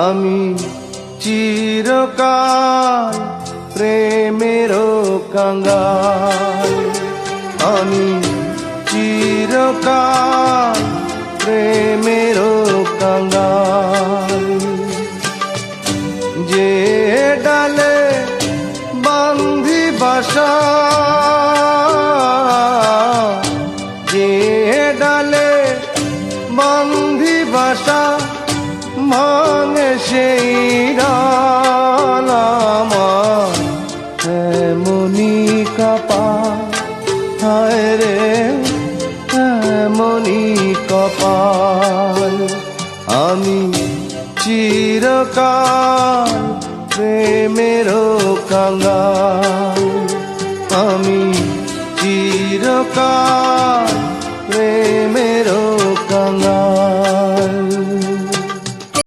আমি চিরকাল প্রেমেরও কাঙ্গাল। আমি চিরকাল প্রেমেরও কাঙ্গাল। যে ডালে বান্ধি বাসা, যে ডালে বান্ধি বাসা, ভাঙে সেই ডাল আমার এমনি কপাল। হায় রে এমনি কপাল। আমি চিরকাল প্রেমেরও কাঙ্গাল। আমি চিরকাল প্রেমেরও